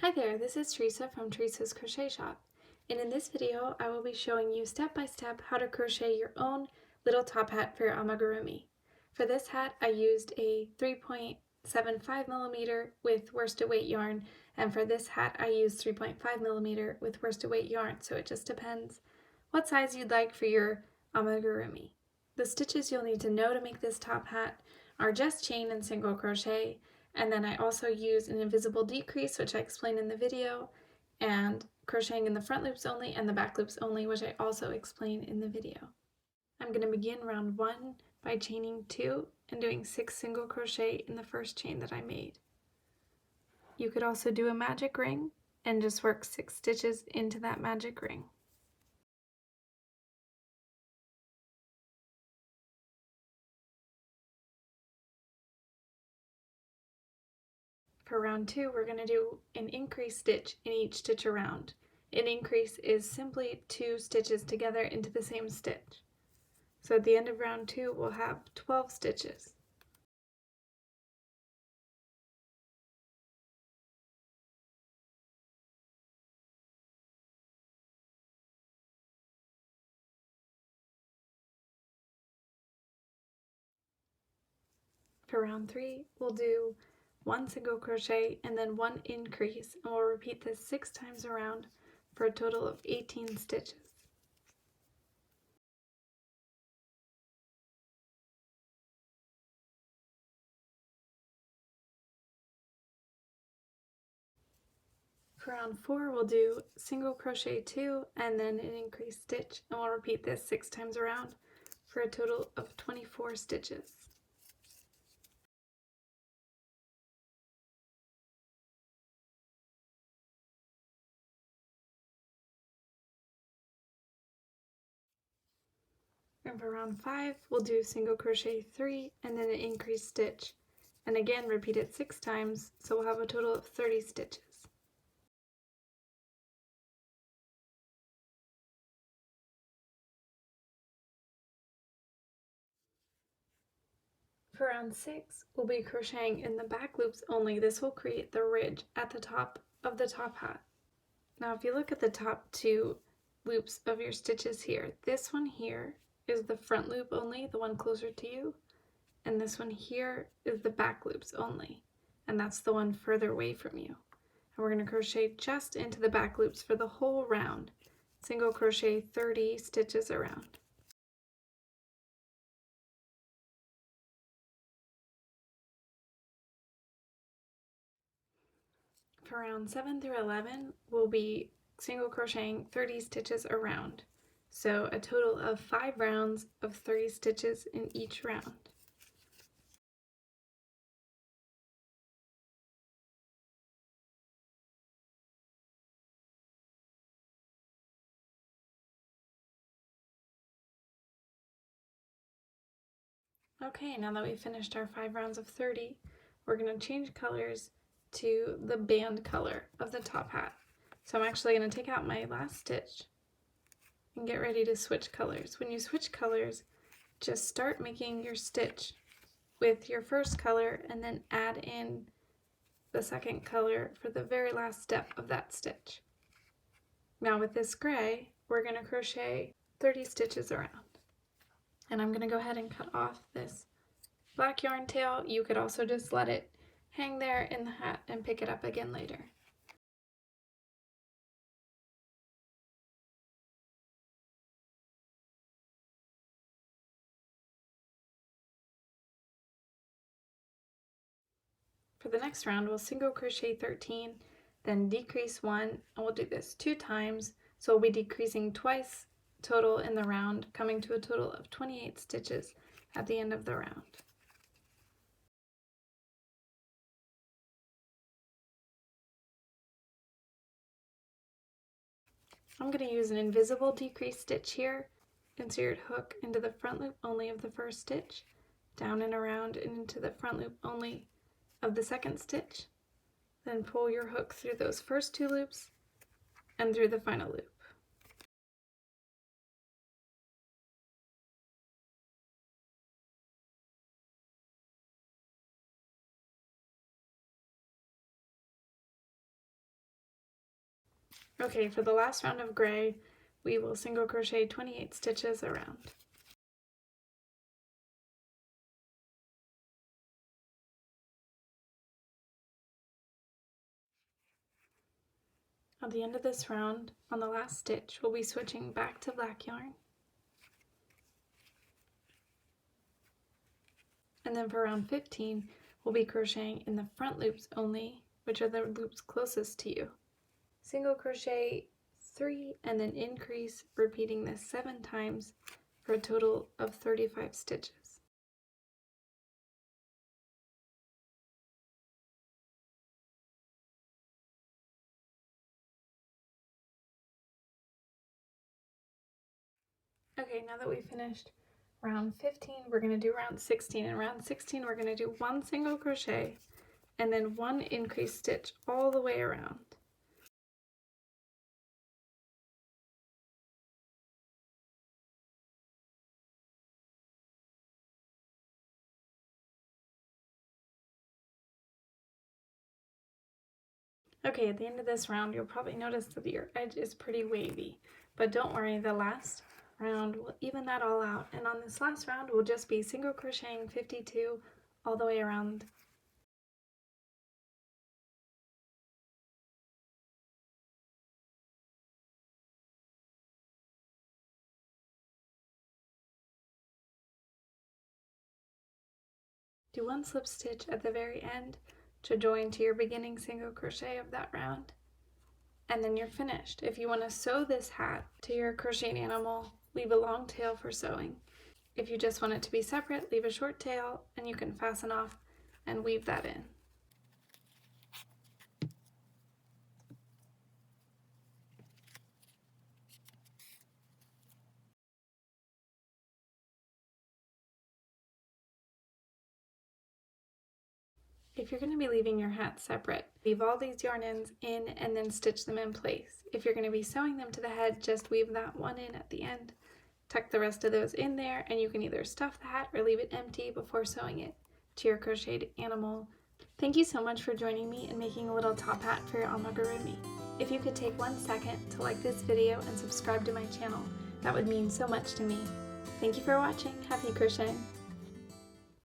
Hi there, this is Teresa from Teresa's Crochet Shop, and in this video I will be showing you step by step how to crochet your own little top hat for your amigurumi. For this hat I used a 3.75mm with worsted weight yarn, and for this hat I used 3.5mm with worsted weight yarn, so it just depends what size you'd like for your amigurumi. The stitches you'll need to know to make this top hat are just chain and single crochet, and then I also use an invisible decrease, which I explained in the video, and crocheting in the front loops only and the back loops only, which I also explain in the video. I'm going to begin round 1 by chaining 2 and doing 6 single crochet in the first chain that I made. You could also do a magic ring and just work 6 stitches into that magic ring. For round 2, we're going to do an increase stitch in each stitch around. An increase is simply 2 stitches together into the same stitch. So at the end of round 2, we'll have 12 stitches. For round 3, we'll do 1 single crochet and then 1 increase, and we'll repeat this 6 times around for a total of 18 stitches. For round 4, we'll do single crochet 2 and then an increased stitch, and we'll repeat this 6 times around for a total of 24 stitches. And for round 5, we'll do single crochet 3 and then an increased stitch, and again repeat it 6 times, so we'll have a total of 30 stitches. For round 6, we'll be crocheting in the back loops only. This will create the ridge at the top of the top hat. Now if you look at the top 2 loops of your stitches here, this one here is the front loop only, the one closer to you, and this one here is the back loops only, and that's the one further away from you. And we're going to crochet just into the back loops for the whole round. Single crochet 30 stitches around. For round 7 through 11, we'll be single crocheting 30 stitches around. So a total of 5 rounds of 30 stitches in each round. Okay, now that we've finished our 5 rounds of 30, we're going to change colors to the band color of the top hat. So I'm actually going to take out my last stitch and get ready to switch colors. When you switch colors, just start making your stitch with your first color and then add in the second color for the very last step of that stitch. Now with this gray, we're going to crochet 30 stitches around. And I'm going to go ahead and cut off this black yarn tail. You could also just let it hang there in the hat and pick it up again later. For the next round, we'll single crochet 13, then decrease 1, and we'll do this 2 times. So we'll be decreasing twice total in the round, coming to a total of 28 stitches at the end of the round. I'm going to use an invisible decrease stitch here. Insert hook into the front loop only of the first stitch, down and around and into the front loop only of the second stitch. Then pull your hook through those first 2 loops and through the final loop. Okay, for the last round of gray, we will single crochet 28 stitches around. At the end of this round, on the last stitch, we'll be switching back to black yarn. And then for round 15, we'll be crocheting in the front loops only, which are the loops closest to you. Single crochet 3 and then increase, repeating this 7 times for a total of 35 stitches. Okay, now that we've finished round 15, we're going to do round 16. In round 16, we're going to do 1 single crochet and then 1 increased stitch all the way around. Okay, at the end of this round, you'll probably notice that your edge is pretty wavy, but don't worry, the last round will even that all out, and on this last round, we'll just be single crocheting 52 all the way around. Do 1 slip stitch at the very end to join to your beginning single crochet of that round, and then you're finished. If you want to sew this hat to your crocheted animal, leave a long tail for sewing. If you just want it to be separate, leave a short tail and you can fasten off and weave that in. If you're going to be leaving your hat separate, leave all these yarn ends in and then stitch them in place. If you're going to be sewing them to the head, just weave that one in at the end. Tuck the rest of those in there, and you can either stuff the hat or leave it empty before sewing it to your crocheted animal. Thank you so much for joining me in making a little top hat for your amigurumi. If you could take 1 second to like this video and subscribe to my channel, that would mean so much to me. Thank you for watching. Happy crocheting!